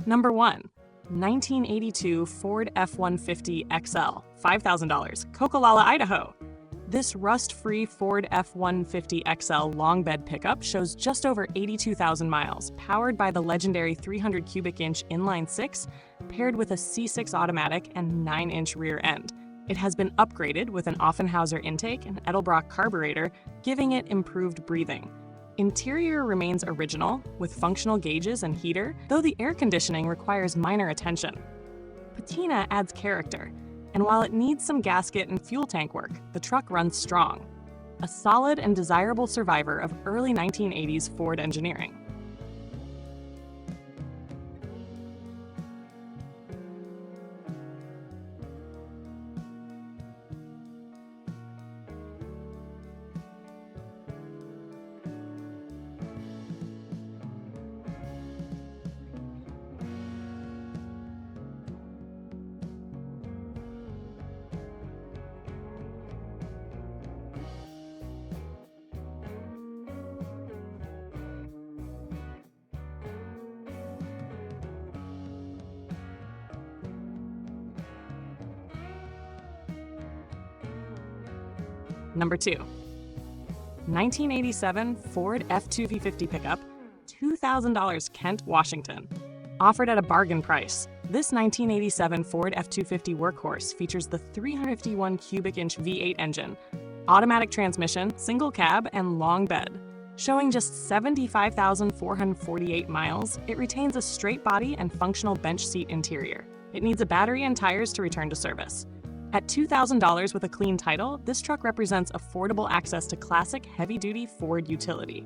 Number 1. 1982 Ford F150 XL, $5,000, Coquilala, Idaho. This rust-free Ford F150 XL long bed pickup shows just over 82,000 miles, powered by the legendary 300 cubic inch inline-six, paired with a C6 automatic and 9-inch rear end. It has been upgraded with an Offenhauser intake and Edelbrock carburetor, giving it improved breathing. Interior remains original, with functional gauges and heater, though the air conditioning requires minor attention. Patina adds character, and while it needs some gasket and fuel tank work, the truck runs strong. A solid and desirable survivor of early 1980s Ford engineering. Number 2. 1987 Ford F250 pickup, $2,000, Kent, Washington. Offered at a bargain price, this 1987 Ford F250 workhorse features the 351 cubic inch V8 engine, automatic transmission, single cab, and long bed. Showing just 75,448 miles, it retains a straight body and functional bench seat interior. It needs a battery and tires to return to service. At $2,000 with a clean title, this truck represents affordable access to classic heavy-duty Ford utility.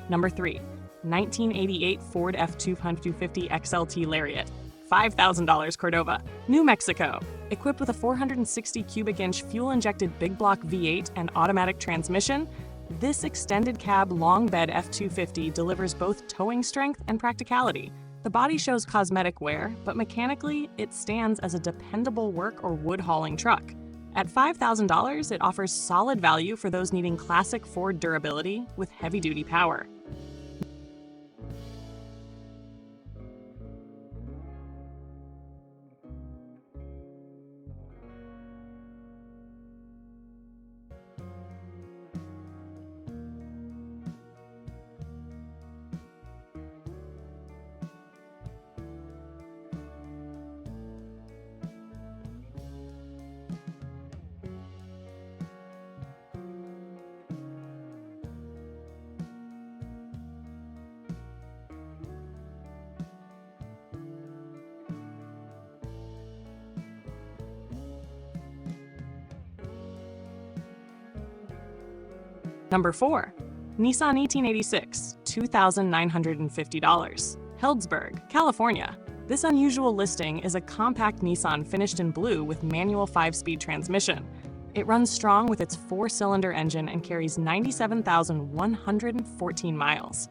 Number 3. 1988 Ford F250 XLT Lariat, $5,000, Cordova, New Mexico. Equipped with a 460 cubic inch fuel-injected big block V8 and automatic transmission, this extended cab long bed F250 delivers both towing strength and practicality. The body shows cosmetic wear, but mechanically, it stands as a dependable work or wood hauling truck. At $5,000, it offers solid value for those needing classic Ford durability with heavy-duty power. Number 4. Nissan 1886, $2,950, Healdsburg, California. This unusual listing is a compact Nissan finished in blue with manual 5-speed transmission. It runs strong with its 4-cylinder engine and carries 97,114 miles.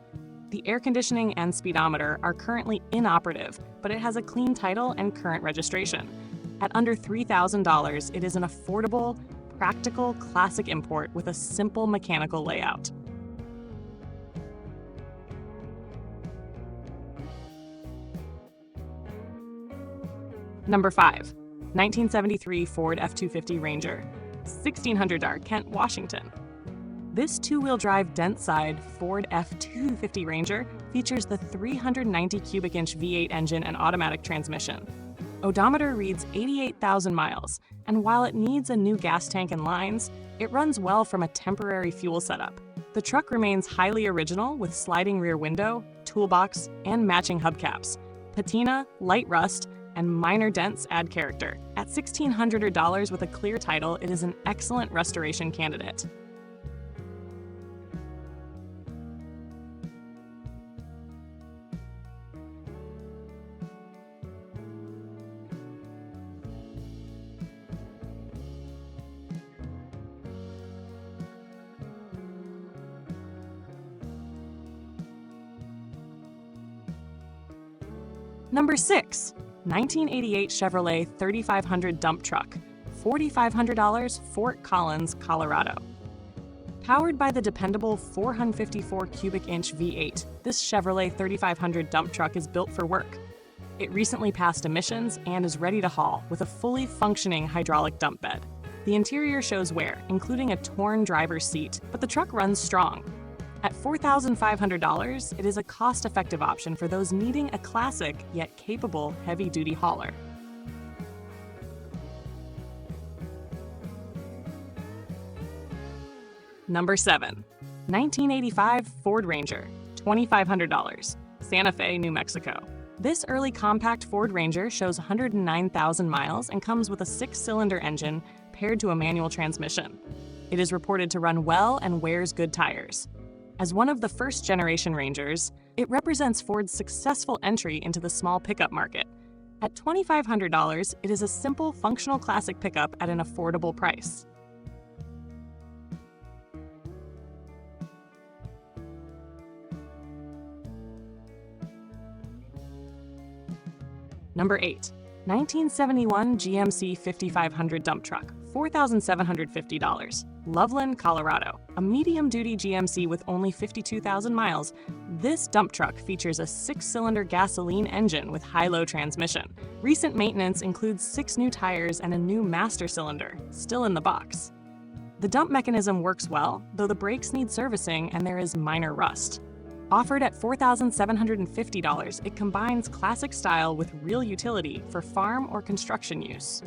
The air conditioning and speedometer are currently inoperative, but it has a clean title and current registration. At under $3,000, it is an affordable, practical, classic import with a simple mechanical layout. Number 5. 1973 Ford F250 Ranger, $1,600, Kent, Washington. This two-wheel drive dense-side Ford F250 Ranger features the 390 cubic inch V8 engine and automatic transmission. Odometer reads 88,000 miles, and while it needs a new gas tank and lines, it runs well from a temporary fuel setup. The truck remains highly original with sliding rear window, toolbox, and matching hubcaps. Patina, light rust, and minor dents add character. At $1,600 with a clear title, it is an excellent restoration candidate. Number 6. 1988 Chevrolet 3500 dump truck, $4,500, Fort Collins, Colorado. Powered by the dependable 454 cubic inch V8, this Chevrolet 3500 dump truck is built for work. It recently passed emissions and is ready to haul with a fully functioning hydraulic dump bed. The interior shows wear, including a torn driver's seat, but the truck runs strong. At $4,500, it is a cost-effective option for those needing a classic yet capable heavy-duty hauler. Number 7. 1985 Ford Ranger, $2,500, Santa Fe, New Mexico. This early compact Ford Ranger shows 109,000 miles and comes with a 6-cylinder engine paired to a manual transmission. It is reported to run well and wears good tires. As one of the first-generation Rangers, it represents Ford's successful entry into the small pickup market. At $2,500, it is a simple, functional classic pickup at an affordable price. Number 8. 1971 GMC 5500 dump truck, $4,750, Loveland, Colorado. A medium-duty GMC with only 52,000 miles, this dump truck features a 6-cylinder gasoline engine with high-low transmission. Recent maintenance includes 6 new tires and a new master cylinder, still in the box. The dump mechanism works well, though the brakes need servicing and there is minor rust. Offered at $4,750, it combines classic style with real utility for farm or construction use.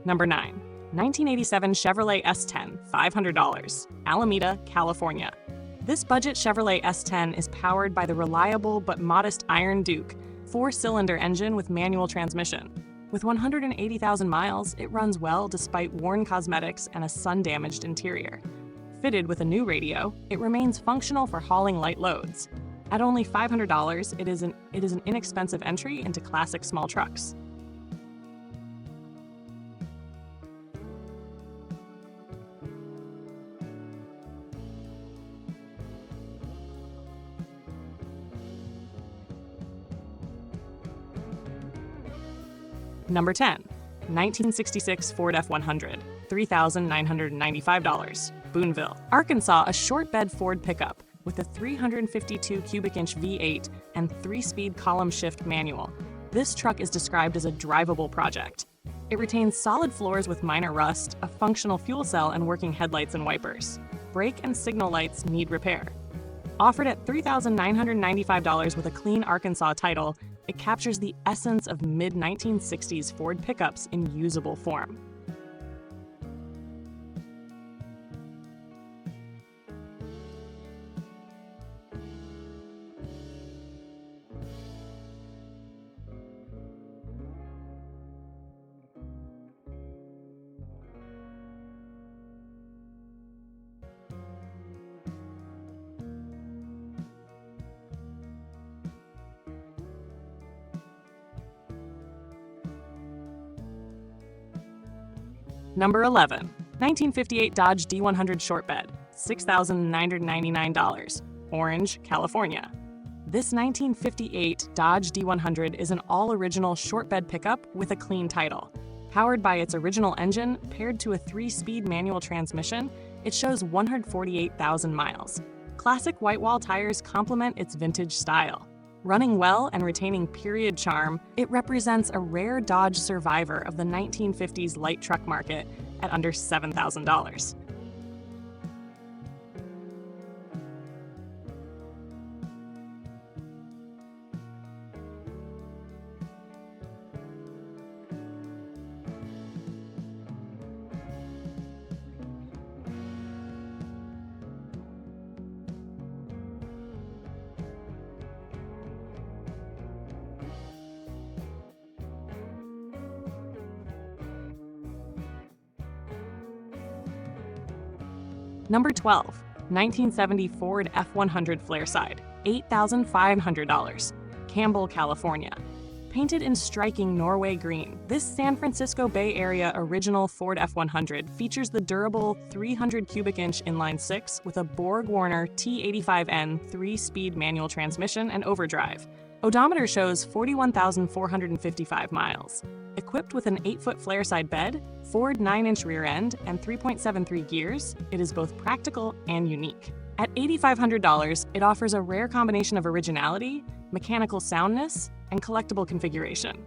Number 9. 1987 Chevrolet S10, $500, Alameda, California. This budget Chevrolet S10 is powered by the reliable but modest Iron Duke 4-cylinder engine with manual transmission. With 180,000 miles, it runs well despite worn cosmetics and a sun-damaged interior. Fitted with a new radio, it remains functional for hauling light loads. At only $500, it is an inexpensive entry into classic small trucks. Number 10. 1966 Ford F100, $3,995, Booneville, Arkansas. A short-bed Ford pickup with a 352 cubic inch V8 and 3-speed column shift manual. This truck is described as a drivable project. It retains solid floors with minor rust, a functional fuel cell, and working headlights and wipers. Brake and signal lights need repair. Offered at $3,995 with a clean Arkansas title, it captures the essence of mid-1960s Ford pickups in usable form. Number 11. 1958 Dodge D100 Shortbed, $6,999, Orange, California. This 1958 Dodge D100 is an all-original shortbed pickup with a clean title. Powered by its original engine, paired to a 3-speed manual transmission, it shows 148,000 miles. Classic white wall tires complement its vintage style. Running well and retaining period charm, it represents a rare Dodge survivor of the 1950s light truck market at under $7,000. Number 12, 1970 Ford F100 Flareside, $8,500, Campbell, California. Painted in striking Norway green, this San Francisco Bay Area original Ford F100 features the durable 300 cubic inch inline-six with a Borg-Warner T85N 3-speed manual transmission and overdrive. Odometer shows 41,455 miles. Equipped with an 8-foot Flareside bed, Ford 9-inch rear end, and 3.73 gears, it is both practical and unique. At $8,500, it offers a rare combination of originality, mechanical soundness, and collectible configuration.